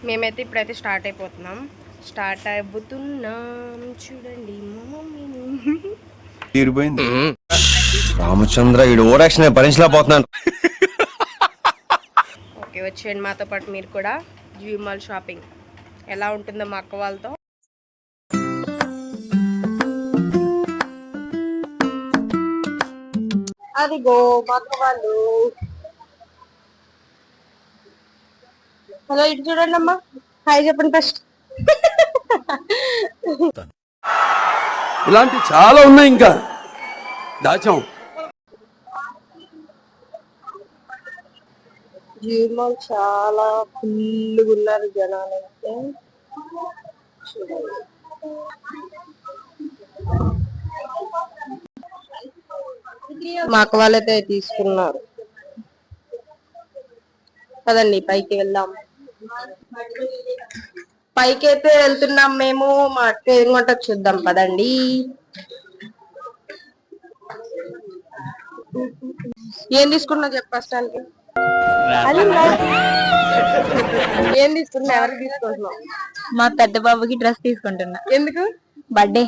మేమైతే ఇప్పుడైతే స్టార్ట్ అయిపోతున్నాం. చూడండి మా మమ్మీని. తీరిపోయింది. రామచంద్ర ఈ ఓవరాక్షన్ భరించలేకపోతున్నాను. ఓకే, వచ్చేయండి మాతో పాటు మీరు కూడా జివి మాల్ షాపింగ్. ఎలా ఉంటుందో మా అక్క వాళ్ళతో. అదిగో మా అక్క వాళ్ళు. హలో, ఇటు చూడండి అమ్మా. హాయ్ చెప్పండి ఫస్ట్. ఇలాంటి చాలా ఉన్నాయి, ఇంకా దాచాం. జివి మాల్ చాలా ఫుల్గా ఉన్నారు జనాలు అయితే. మా అక్క వాళ్ళైతే తీసుకున్నారు. పదండి పైకి వెళ్దాం. పైకి అయితే వెళ్తున్నాం మేము. మా అక్క ఏం కొంట చూద్దాం పదండి. ఏం తీసుకున్నా చెప్పు ఫస్టానికి. ఏం తీసుకున్నా, ఎవరికి తీసుకుంటున్నావు? మా పెద్ద బాబుకి డ్రెస్ తీసుకుంటున్నా. ఎందుకు? బర్త్డే.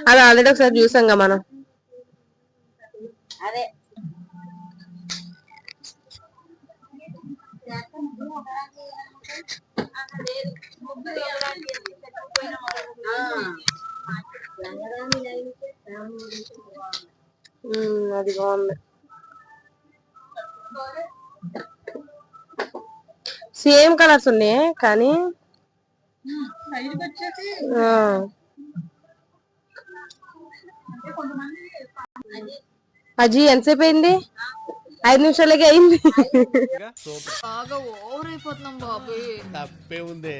అది ఆల్రెడీ ఒకసారి చూసాంగా మనం. అదే అది బాగుంది. సేమ్ కలర్స్ ఉన్నాయి కానీ అజీ ఎంతసేపు అయింది? 5 నిమిషాలకే అయింది. బాగా ఓవర్ అయిపోతున్నాం బాబు. తప్పే ఉంది,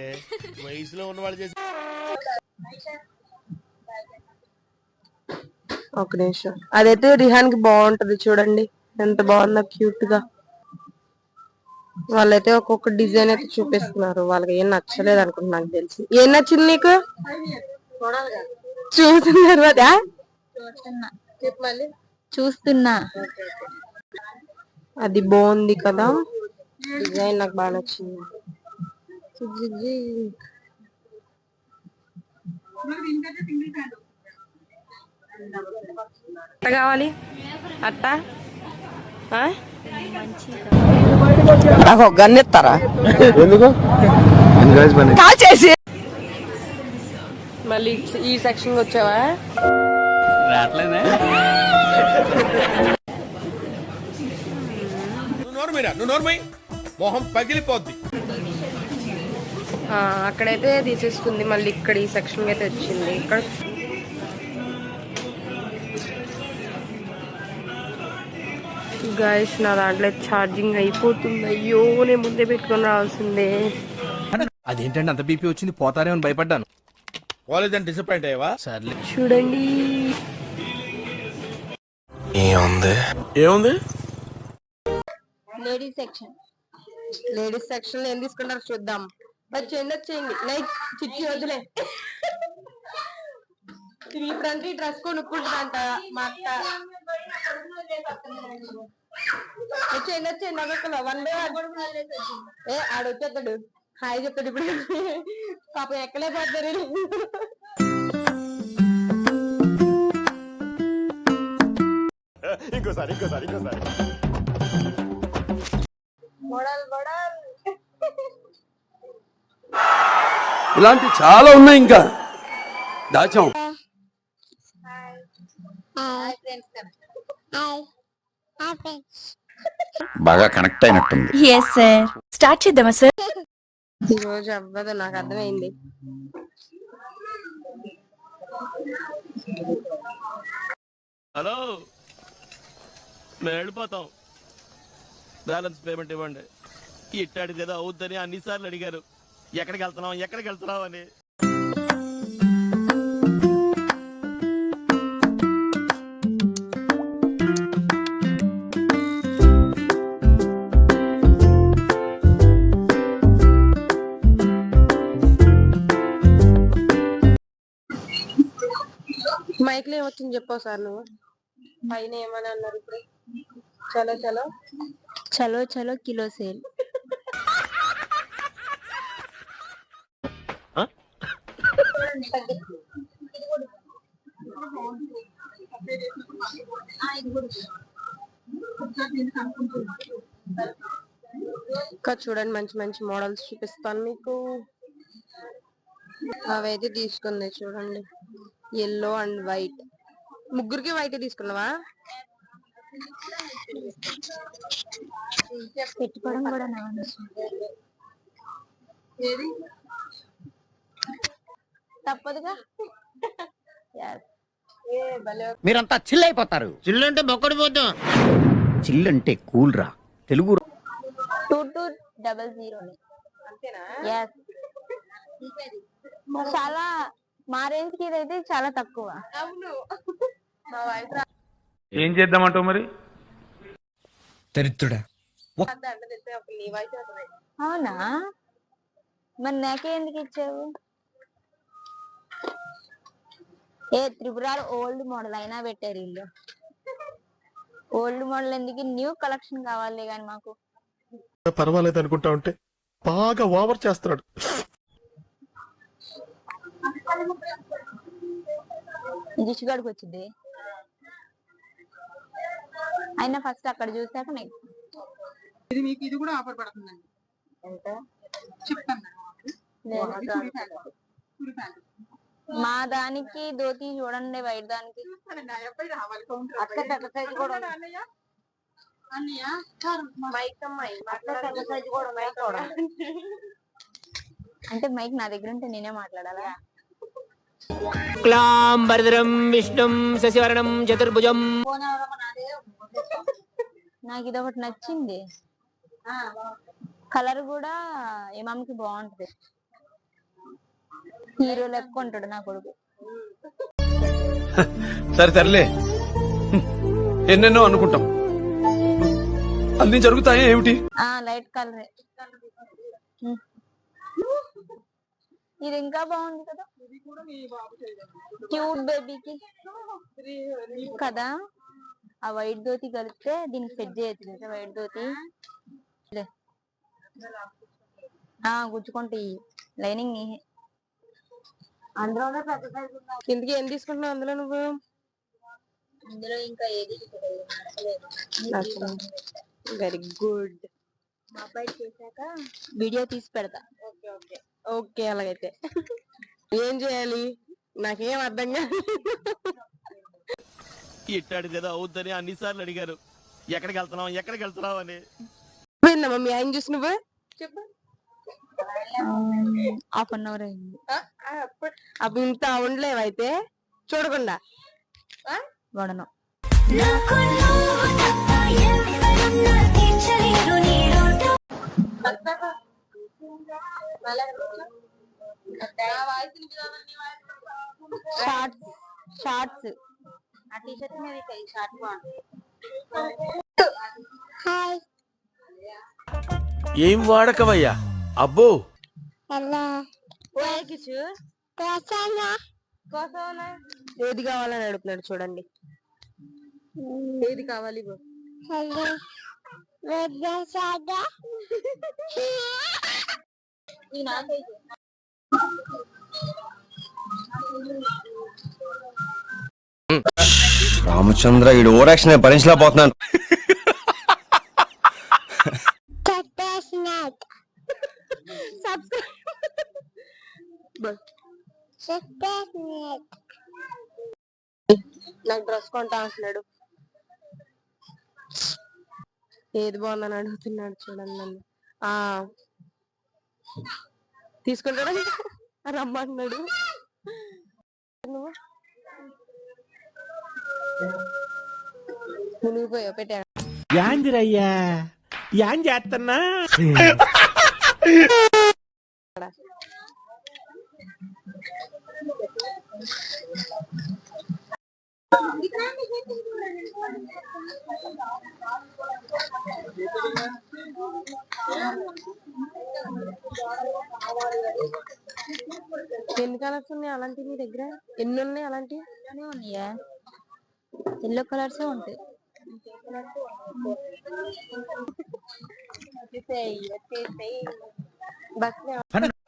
వయసులో ఉన్నవాళ్ళు చేసి. ఒక నిమిషం. అదైతే రిహాన్ కి బాగుంటది చూడండి, ఎంత బాగుందో క్యూట్ గా. వాళ్ళైతే ఒక్కొక్క డిజైన్ అయితే చూపిస్తున్నారు. వాళ్ళకి ఏం నచ్చలేదు అనుకుంటున్నా, నాకు తెలిసి. ఏం నచ్చింది నీకు? చూస్తున్నారు అదా? చూస్తున్నా. అది బాగుంది కదా, డిజైన్ నాకు బాగా నచ్చింది. అట్ట కావాలి అట్ట. నాకు ఒక గన్ ఇస్తారా? ఎందుకు? కాల్చేసి మళ్ళీ ఈ సెక్షన్ వచ్చావా? రావట్లేదే. నువ్వు నోర్మై మొహం పగిలిపోద్ది. అక్కడైతే తీసేసుకుంది, మళ్ళీ ఇక్కడ ఈ సెక్షన్ అయితే వచ్చింది. ఇక్కడ గైస్ నా దాంట్లో ఛార్జింగ్ అయిపోతుంది. అయ్యో, నేను ముందే పెట్టుకొని రావాల్సిందే. అదేంటంటే అంత బీపీ వచ్చింది, పోతారేమని భయపడ్డాను. కాలేజ్ డిసప్పాయింట్ అయ్యావా? సర్లే చూడండి ఏముంది. Ladies section. లేడీస్ సెక్షన్ ఏం తీసుకుంటారో చూద్దాం. వచ్చేయండి వచ్చేయండి. లైక్ చిచ్చి వద్దులే. ఇప్పుడంటే ఈ డ్రెస్ కొనుక్కుంటుందంట మా అక్క. వచ్చేయండి వచ్చేయండి. ఒక్కొక్కరు 1 by 1. ఆడొచ్చేస్తాడు, హాయ్ చెప్తాడు. ఇప్పుడు పాపం ఎక్కలే పోతారు. ఇంకోసారి మోడల్ మోడల్. ఇలాంటి చాలా ఉన్నాయి, ఇంకా దాచాం. బాగా కనెక్ట్ అయినట్టుంది. Yes sir. స్టార్ట్ చేద్దామా సార్? ఈ రోజు అవ్వదు, నాకు అర్థమైంది. హలో, మేము వెళ్ళిపోతాం, బ్యాలెన్స్ పేమెంట్ ఇవ్వండి. ఇట్టాడిది ఏదో అవుద్దని అన్నిసార్లు అడిగారు. ఎక్కడికి వెళ్తున్నావు అని. మైక్ లో ఏమొచ్చింది చెప్పావు సార్ నువ్వు పైన ఏమని అన్నారు ఇప్పుడు చలో చలో చలో చలో కిలో సేల్. ఇంకా చూడండి మంచి మంచి మోడల్స్ చూపిస్తాను మీకు. అవైతే తీసుకుంది చూడండి, ఎల్లో అండ్ వైట్. ముగ్గురికి వైట్ తీసుకున్నావా? పెట్టుకోవడం కూడా తప్పదుగా. మీరంతా చిల్ అయిపోతారు. చిల్ అంటే బొక్కడి పోతాం. చిల్ అంటే కూల్ రా తెలుగు. 2200. అంతేనా? చాలా మా రేంజ్ కి ఇదైతే చాలా తక్కువ. అవును, మా వైఫ్ ఏం చేద్దామంటావు మరి? దరిద్రుడా. నీ వైఫ్. అవునా, మరి నాకే ఎందుకు ఇచ్చావు? త్రిపురాలు ఓల్డ్ మోడల్ అయినా పెట్టారు ఇల్లు. ఓల్డ్ మోడల్ ఎందుకు, న్యూ కలెక్షన్ కావాలి కానీ మాకు. పర్వాలేదు అనుకుంటా ఉంటే బాగా ఓవర్ చేస్తున్నాడు. జిష్గాడికి వచ్చింది అయినా ఫస్ట్ అక్కడ చూసాక నెక్స్ట్. ఇది మీకు ఇది కూడా ఆఫర్ పడుతుందండి. ఎంత చెప్తాను. మా దానికి ధోతి చూడండి, వైట్ దానికి అంటే మైక్ నా దగ్గర ఉంటే నేనే మాట్లాడాలా? క్లాంబరధరం విష్ణుం శశివర్ణం చతుర్భుజం. నాకు ఇది ఒకటి నచ్చింది, కలర్ కూడా ఏమామికి బాగుంటది. హీరో లెక్క ఉంటాడు నా కొడుకు. సరే తరలే, ఎన్నెన్నో అనుకుంటాం, అన్ని జరుగుతాయి ఏమిటి? Light colour. ఇది ఇంకా బాగుంది కదా, క్యూట్ బేబీకి కదా. ఆ వైట్ ధోతి కలిపితే దీనికి సెట్ చేయొచ్చు. వైట్ ధోతి గుచ్చుకుంటే లైనింగ్ అందులో కిందకి ఏం తీసుకుంటున్నావు అందులో నువ్వు? అందులో ఇంకా ఏది వెరీ గుడ్. మా అబ్బాయి చేశాక వీడియో తీసి పెడతా. ఓకే అలాగైతే ఏం చేయాలి నాకేం అర్థం కాదు. ఇట్టాడిది ఏదో అవుద్దని అన్నిసార్లు అడిగారు, ఎక్కడికి వెళ్తున్నావు అని. పోయిందమ్మా మీ ఆయన చూసి నువ్వు చెప్పు. హాఫ్ అన్ అవర్ అయింది. అప్పుడు ఇంత ఉండలేవైతే చూడకుండా వడను. షార్ట్స్ ఆ టీ షర్ట్ మీద షార్ట్ బాగుంటుంది. ఏం వాడకవయ్యా అబ్బో. ఏది కావాలని అడుగుతున్నాడు చూడండి. ఏది కావాలి? రామచంద్ర ఈడు ఓరాక్షన్ భరించలేకపోతున్నాను. నాకు డ్రెస్ కొంటా అంటున్నాడు. ఏది బాగుందని అడుగుతున్నాడు చూడండి నన్ను. తీసుకుంటాడా రమ్మంటున్నాడు. మునిగిపోయావు పెట్టా. యాందిరయ్యా యాం చేస్తున్నా. ఎన్ని కలర్స్ ఉన్నాయి అలాంటివి మీ దగ్గర? ఎన్ని ఉన్నాయి అలాంటివి? ఉన్నాయా? ఎల్లో కలర్స్ ఉంటాయి.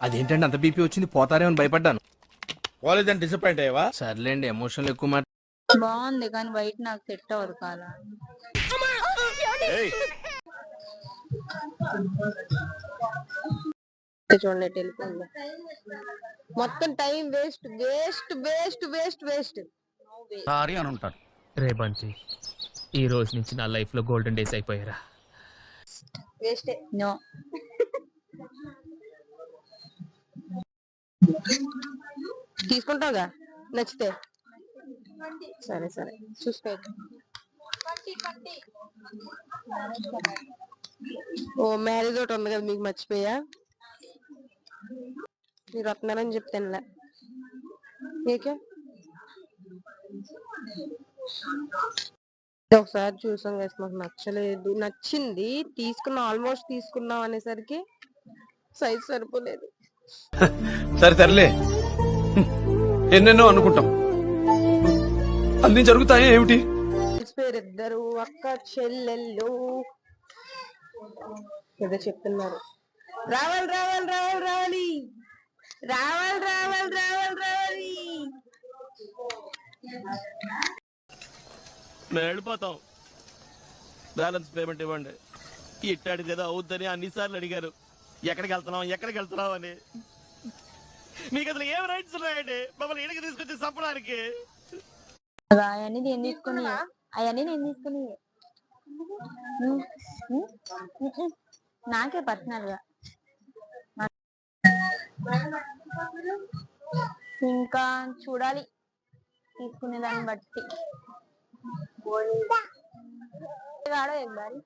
అదేంటండి అంత బీపీ వచ్చింది పోతారేమని భయపడ్డాను. కాలేజ్ డిసప్పాయింట్ అయ్యావా? సర్లేండి ఎమోషన్లు ఎక్కువ మాట. బాగుంది కానీ వైట్ నాకు సెట్ అవ్వదు కాదా. చూడండి వెళ్ళిపోయింది. మొత్తం time waste waste waste waste waste. Sorry అని ఉంటారు. రే బంచి, ఈ రోజు నుంచి నా లైఫ్ లో గోల్డెన్ డేస్ అయిపోయారా. వేస్టే. నో. తీసుకుంటావుగా నచ్చితే? సరే సరే చూసుకో. ఓ మ్యారేజ్ ఒకటి ఉంది కదా మీకు, మర్చిపోయా. మీరు వస్తున్నారని చెప్తానులే. మీకే ఒకసారి చూసాం కదా, మాకు నచ్చలేదు. నచ్చింది తీసుకున్నాం, ఆల్మోస్ట్ తీసుకున్నాం అనేసరికి సైజ్ సరిపోలేదు. సరే తరలే, ఎన్నెన్నో అనుకుంటాం, అన్ని జరుగుతాయి ఏమిటి? పేరు ఇద్దరు అక్క చెల్లెళ్ళు ఏదో చెప్తున్నారు. రావాలి రావాలి రావాలి రావాలి రావాలి రావాలి రావాలి రావాలి. మేము వెళ్ళిపోతాం, బ్యాలెన్స్ పేమెంట్ ఇవ్వండి. ఇట్టాడిది ఏదో అవుద్దని అన్నిసార్లు అడిగారు. ఎక్కడికి వెళ్తున్నాం అని. మీకు అసలు ఏం రైట్స్ ఉన్నాయండి మమ్మల్ని ఇడికి తీసుకొచ్చి చంపడానికి? అవన్నీ నేను తీసుకుని నాకే పర్సనల్ గా. ఇంకా చూడాలి తీసుకునే దాన్ని బట్టి. गाड़ो एक बारी।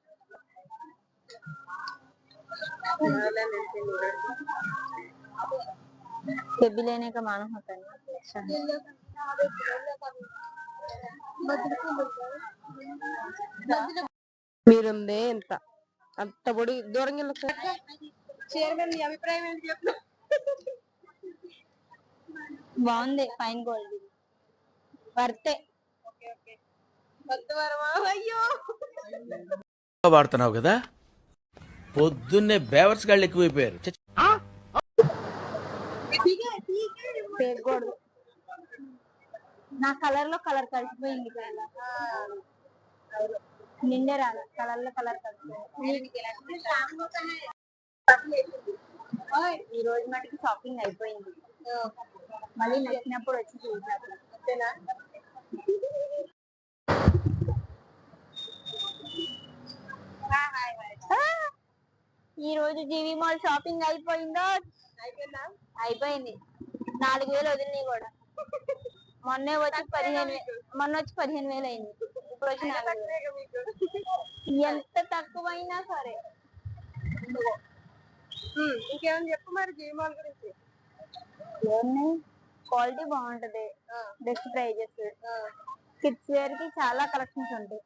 बेबी लेने का मानो होता है। अच्छा మీరుందే ఎంత అంత పొడి దూరంగా చైర్మన్ మీ అభిప్రాయం ఏంటి చెప్పు. బాగుంది ఫైన్ గోల్డ్ వర్తే. అయ్యో వాడుతున్నావు కదా, పొద్దున్నే బేవర్స్ గాళ్ళు ఎక్కువైపోయారు. నా కలర్ లో కలర్ కలిసిపోయింది కదా, నిండే రాదు కలర్ లో కలర్ కలిసిపోయింది. ఈ రోజు మటుకు షాపింగ్ అయిపోయింది, మళ్ళీ నచ్చినప్పుడు వచ్చి చూసాను. ఈ రోజు జీవి మాల్ షాపింగ్ అయిపోయిందో? అయిపోయింది. 4000 వదిలినాయి కూడా. మొన్న వచ్చి 15,000 అయింది, ఇప్పుడు వచ్చి 4000. ఎంత తక్కువైనా సరే. ఇంకేమైనా చెప్పు మరి జీవి మాల్ గురించి. ఏమున్నాయి, క్వాలిటీ బాగుంటది, బెస్ట్ ప్రైజెస్, కిడ్స్ వేర్ కి చాలా కలెక్షన్స్ ఉంటాయి.